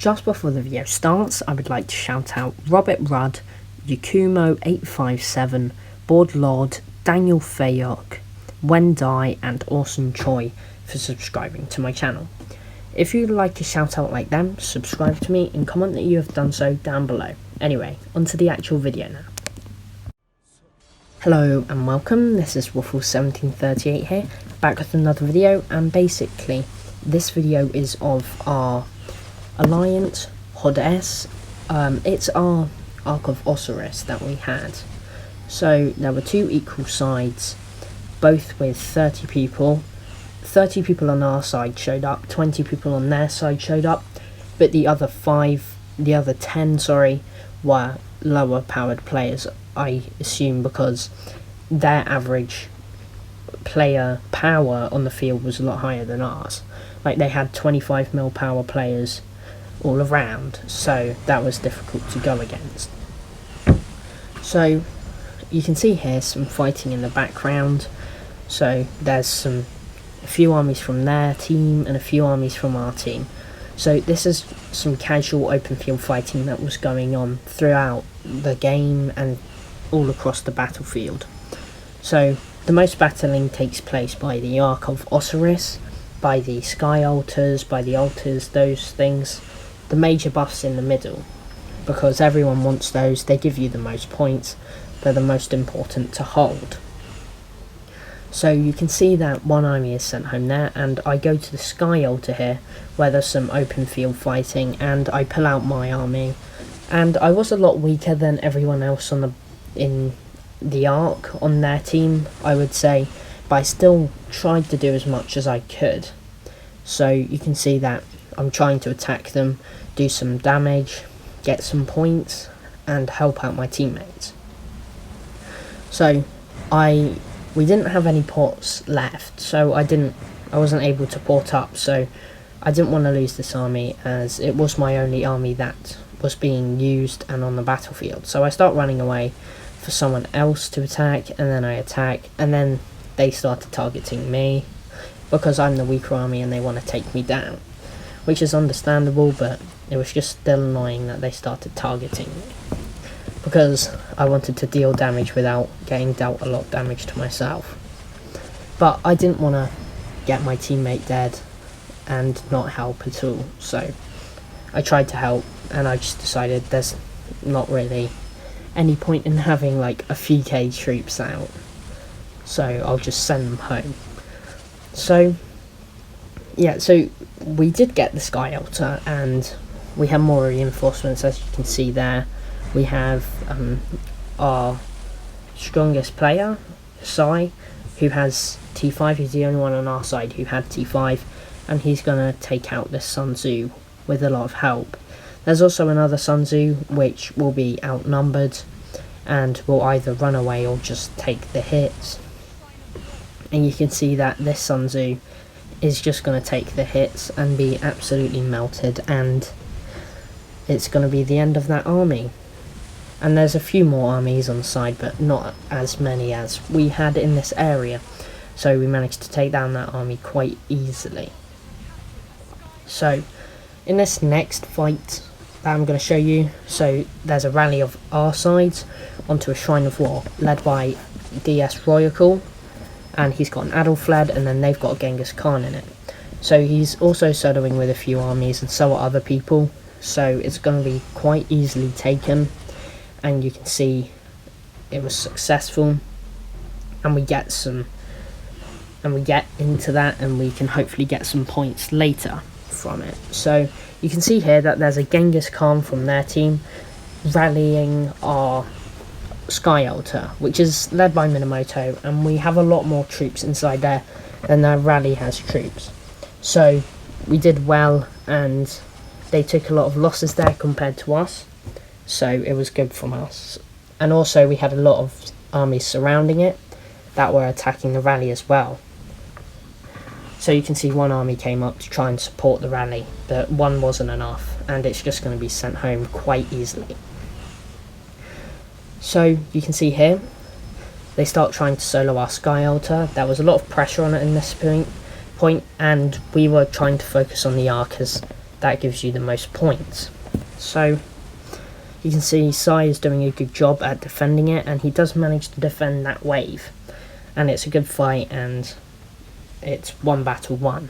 just before the video starts, I would like to shout out Robert Rudd, Yakumo857, Board Lord, Daniel Fayok, Wendai and Orson Choi for subscribing to my channel. If you'd like a shout out like them, subscribe to me and comment that you have done so down below. Anyway, onto the actual video now. Hello and welcome, this is Waffle1738 here, back with another video, and basically this video is of our Alliance HoDS. It's our Ark of Osiris that we had. So there were two equal sides, both with 30 people. 30 people on our side showed up, 20 people on their side showed up, but the other 10 were lower powered players, I assume, because their average player power on the field was a lot higher than ours. Like, they had 25 mil power players all around, so that was difficult to go against. So you can see here some fighting in the background. So there's a few armies from their team and a few armies from our team. So this is some casual open field fighting that was going on throughout the game and all across the battlefield. So the most battling takes place by the Ark of Osiris, by the Sky Altars, by the altars, those things. The major buffs in the middle, because everyone wants those, they give you the most points, they're the most important to hold. So you can see that one army is sent home there, and I go to the Sky Altar here, where there's some open field fighting, and I pull out my army, and I was a lot weaker than everyone else in the Ark on their team, I would say, but I still tried to do as much as I could. So you can see that I'm trying to attack them, do some damage, get some points, and help out my teammates. So we didn't have any ports left, so I wasn't able to port up, so I didn't want to lose this army, as it was my only army that was being used and on the battlefield. So I start running away for someone else to attack, and then I attack, and then they started targeting me because I'm the weaker army and they want to take me down, which is understandable, but it was just still annoying that they started targeting me, because I wanted to deal damage without getting dealt a lot of damage to myself. But I didn't want to get my teammate dead and not help at all, so I tried to help, and I just decided there's not really any point in having like a few K troops out, so I'll just send them home. So yeah, so we did get the Sky Altar, and we have more reinforcements, as you can see there. We have our strongest player, Sai, who has T5. He's the only one on our side who had T5, and he's going to take out this Sun Tzu with a lot of help. There's also another Sun Tzu which will be outnumbered and will either run away or just take the hits. And you can see that this Sun Tzu is just going to take the hits and be absolutely melted, and it's going to be the end of that army. And there's a few more armies on the side, but not as many as we had in this area, so we managed to take down that army quite easily. So in this next fight that I'm going to show you, so there's a rally of our sides onto a Shrine of War led by DS Royal, and he's got an Adelfled, and then they've got a Genghis Khan in it. So he's also soloing with a few armies, and so are other people, so it's going to be quite easily taken. And you can see it was successful, and we get into that, and we can hopefully get some points later from it. So you can see here that there's a Genghis Khan from their team rallying our Sky Altar, which is led by Minamoto, and we have a lot more troops inside there than their rally has troops. So we did well, and they took a lot of losses there compared to us, so it was good from us. And also we had a lot of armies surrounding it that were attacking the rally as well. So you can see one army came up to try and support the rally, but one wasn't enough, and it's just going to be sent home quite easily. So you can see here, they start trying to solo our Sky Altar. There was a lot of pressure on it in this point, and we were trying to focus on the Ark, as that gives you the most points. So you can see Sai is doing a good job at defending it, and he does manage to defend that wave, and it's a good fight, and it's one battle won.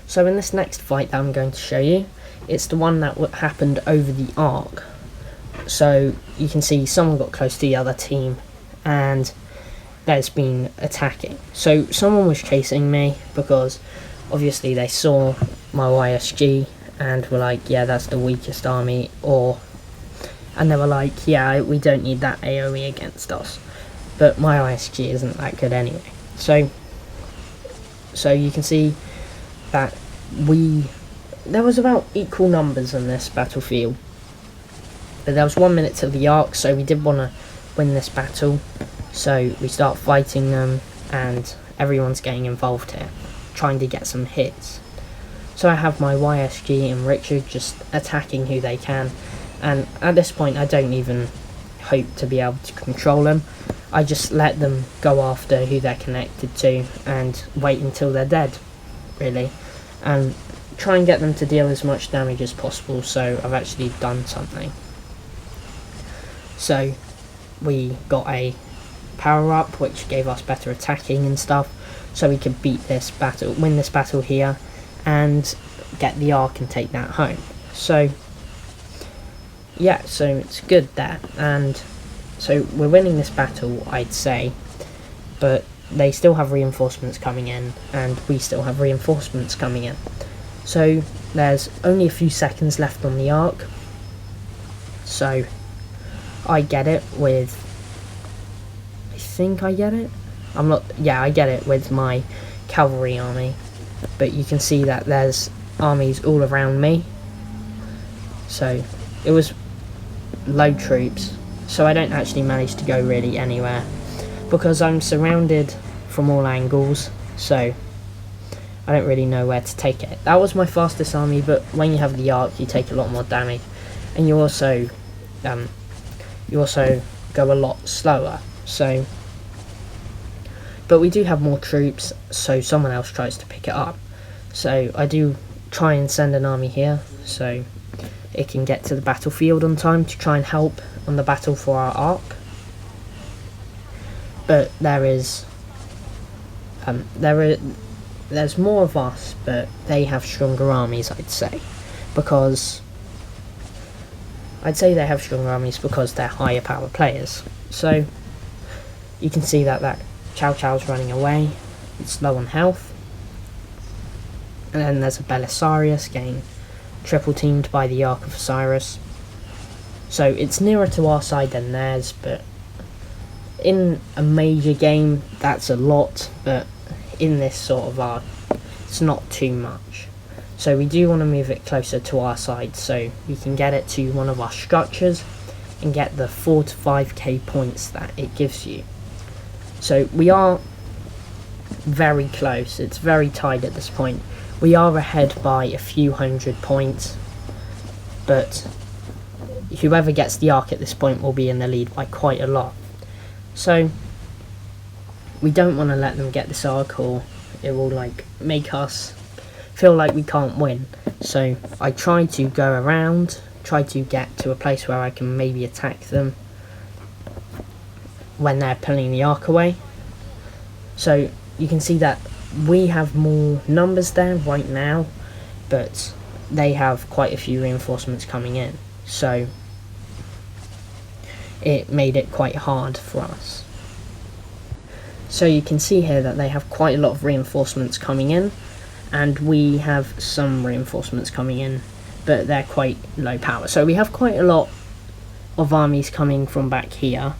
So in this next fight that I'm going to show you, it's the one that happened over the arc. So you can see someone got close to the other team, and there's been attacking. So someone was chasing me because obviously they saw my YSG and were like, yeah, that's the weakest army, and they were like, yeah, we don't need that AoE against us. But my YSG isn't that good anyway. So you can see that there was about equal numbers in this battlefield. But there was 1 minute till the arc, so we did want to win this battle. So we start fighting them, and everyone's getting involved here, trying to get some hits. So I have my YSG and Richard just attacking who they can, and at this point I don't even hope to be able to control them. I just let them go after who they're connected to and wait until they're dead, really, and try and get them to deal as much damage as possible, so I've actually done something. So we got a power up which gave us better attacking and stuff, so we could win this battle here and get the arc and take that home. So yeah, so it's good there, and so we're winning this battle, I'd say, but they still have reinforcements coming in, and we still have reinforcements coming in. So there's only a few seconds left on the arc, so I get it with, I think I get it, I get it with my cavalry army, but you can see that there's armies all around me, so it was low troops, so I don't actually manage to go really anywhere because I'm surrounded from all angles, so I don't really know where to take it. That was my fastest army, but when you have the arc you take a lot more damage, and you also go a lot slower. So, but we do have more troops, so someone else tries to pick it up. So I do try and send an army here so it can get to the battlefield on time to try and help on the battle for our arc. But there's more of us, but they have stronger armies, I'd say, because they have stronger armies because they're higher power players. So you can see that Chow Chow's running away, it's low on health, and then there's a Belisarius getting triple teamed by the Ark of Osiris. So it's nearer to our side than theirs, but in a major game that's a lot, but in this sort of arc it's not too much. So we do want to move it closer to our side so we can get it to one of our structures and get the 4 to 5k points that it gives you. So we are very close, it's very tight at this point. We are ahead by a few hundred points, but whoever gets the arc at this point will be in the lead by quite a lot. So we don't want to let them get this arc, or it will make us feel like we can't win. So I try to go around, try to get to a place where I can maybe attack them when they're pulling the arc away. So you can see that we have more numbers there right now, but they have quite a few reinforcements coming in, so it made it quite hard for us. So you can see here that they have quite a lot of reinforcements coming in, and we have some reinforcements coming in, but they're quite low power. So we have quite a lot of armies coming from back here,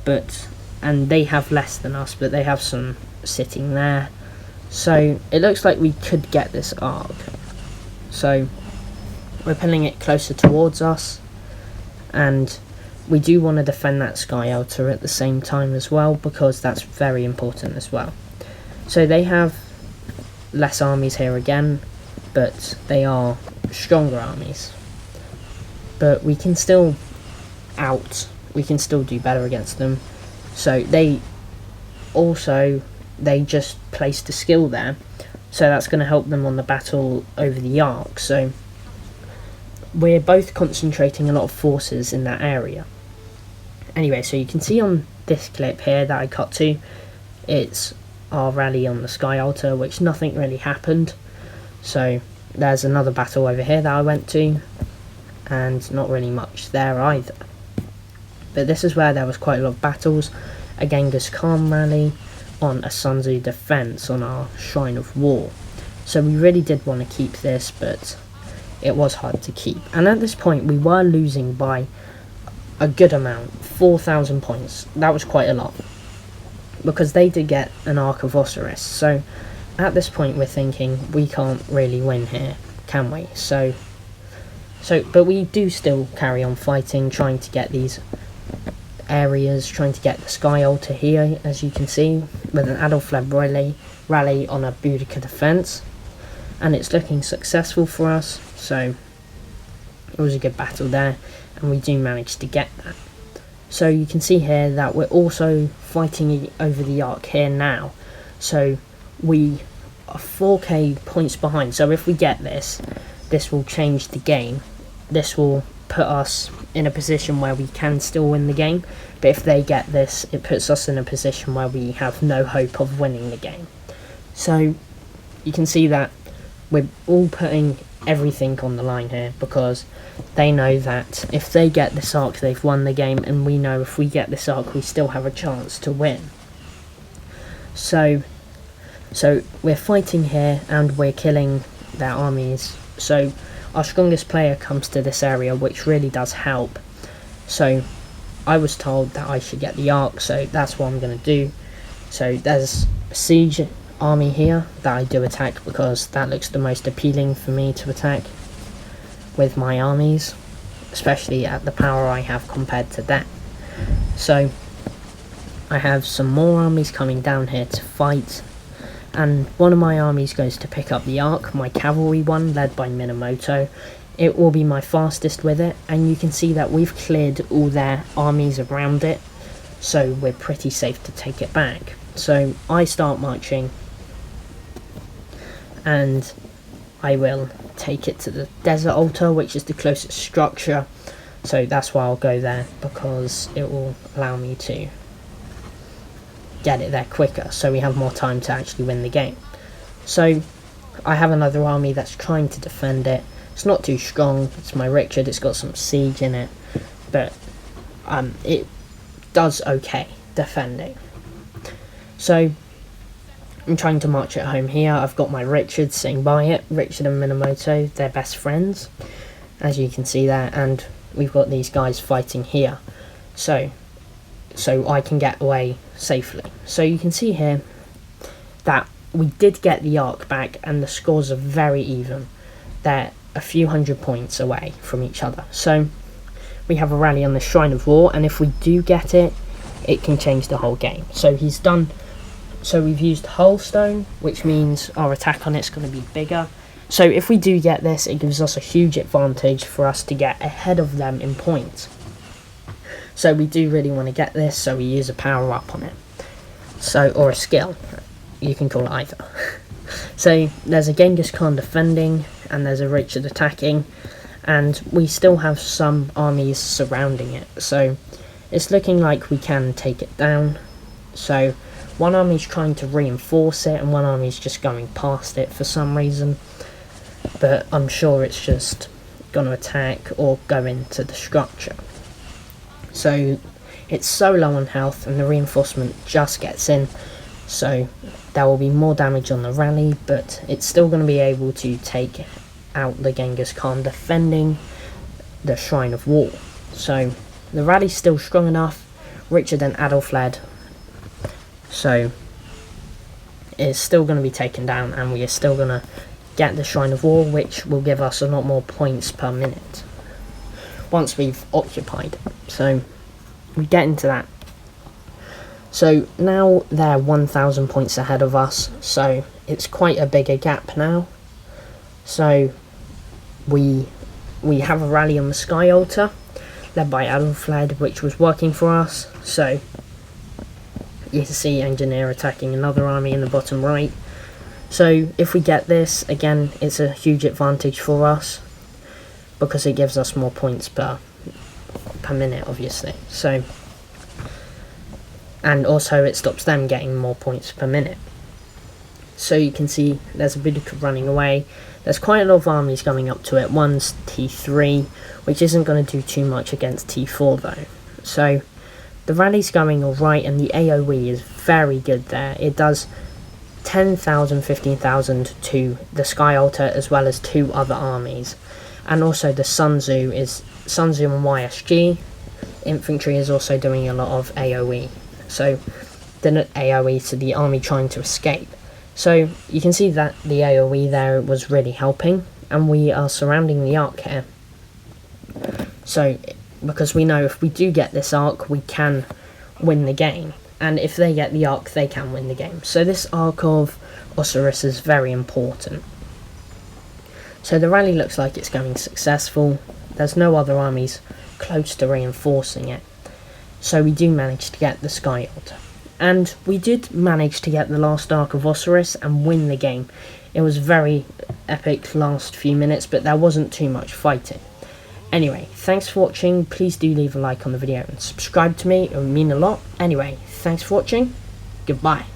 and they have less than us, but they have some sitting there. So it looks like we could get this arc. So we're pulling it closer towards us, and we do want to defend that sky altar at the same time as well, because that's very important as well. So they have less armies here again, but they are stronger armies. But we can still do better against them. So they just placed a skill there so that's going to help them on the battle over the Ark. So we're both concentrating a lot of forces in that area. Anyway, so you can see on this clip here that I cut to, it's our rally on the Sky Altar, which nothing really happened. So there's another battle over here that I went to, and not really much there either. But this is where there was quite a lot of battles, a Genghis Khan rally on a Sun Tzu defense on our Shrine of War. So we really did want to keep this, but it was hard to keep. And at this point we were losing by a good amount, 4,000 points. That was quite a lot, because they did get an Ark of Osiris. So at this point we're thinking we can't really win here, can we? So but we do still carry on fighting, trying to get these areas, trying to get the Sky Altar here, as you can see, with an Adolf-led rally on a Boudica defense, and it's looking successful for us. So it was a good battle there, and we do manage to get that. So you can see here that we're also fighting over the Ark here now. So we are 4k points behind. So if we get this, this will change the game. This will put us in a position where we can still win the game. But if they get this, it puts us in a position where we have no hope of winning the game. So you can see that we're all putting everything on the line here, because they know that if they get this Ark, they've won the game, and we know if we get this Ark, we still have a chance to win. So we're fighting here, and we're killing their armies. So our strongest player comes to this area, which really does help. So I was told that I should get the Ark, so that's what I'm going to do. So there's a siege army here that I do attack, because that looks the most appealing for me to attack with my armies, especially at the power I have compared to that. So I have some more armies coming down here to fight, and one of my armies goes to pick up the Ark, my cavalry one, led by Minamoto. It will be my fastest with it, and you can see that we've cleared all their armies around it, so we're pretty safe to take it back. So I start marching, and I will take it to the Desert Altar, which is the closest structure. So that's why I'll go there, because it will allow me to get it there quicker, so we have more time to actually win the game. So I have another army that's trying to defend it. It's not too strong. It's my Richard. It's got some siege in it, but it does okay defending. So I'm trying to march at home here. I've got my Richard sitting by it. Richard and Minamoto, they're best friends, as you can see there, and we've got these guys fighting here. So I can get away safely. So you can see here that we did get the Ark back, and the scores are very even. They're a few hundred points away from each other. So we have a rally on the Shrine of War, and if we do get it, it can change the whole game. So we've used Hullstone, which means our attack on it's going to be bigger. So if we do get this, it gives us a huge advantage for us to get ahead of them in points. So we do really want to get this, so we use a power up on it. So, or a skill, you can call it either. So there's a Genghis Khan defending, and there's a Richard attacking, and we still have some armies surrounding it. So it's looking like we can take it down. So one army's trying to reinforce it, and one army's just going past it for some reason. But I'm sure it's just going to attack or go into the structure. So it's so low on health, and the reinforcement just gets in. So there will be more damage on the rally, but it's still going to be able to take out the Genghis Khan defending the Shrine of War. So the rally's still strong enough. Richard and Adolf led. So it's still going to be taken down, and we are still going to get the Shrine of War, which will give us a lot more points per minute once we've occupied it. So we get into that. So now they're 1,000 points ahead of us, so it's quite a bigger gap now. So we have a rally on the Sky Altar, led by Adolfled, which was working for us. So you can see Engineer attacking another army in the bottom right. So if we get this, again, it's a huge advantage for us, because it gives us more points per minute, obviously. So, and also it stops them getting more points per minute. So you can see there's a Boudica running away. There's quite a lot of armies going up to it. One's T3, which isn't going to do too much against T4 though. So the rally's going alright, and the AoE is very good there. It does 10,000, 15,000 to the Sky Altar, as well as 2 other armies. And also the Sun Tzu and YSG infantry is also doing a lot of AoE. So the AoE to the army trying to escape. So you can see that the AoE there was really helping, and we are surrounding the arc here. So because we know if we do get this arc, we can win the game, and if they get the arc, they can win the game. So this arc of Osiris is very important. So the rally looks like it's going successful. There's no other armies close to reinforcing it. So we do manage to get the Sky Altar. And we did manage to get the last arc of Osiris and win the game. It was very epic last few minutes, but there wasn't too much fighting. Anyway, thanks for watching. Please do leave a like on the video and subscribe to me. It would mean a lot. Anyway, thanks for watching. Goodbye.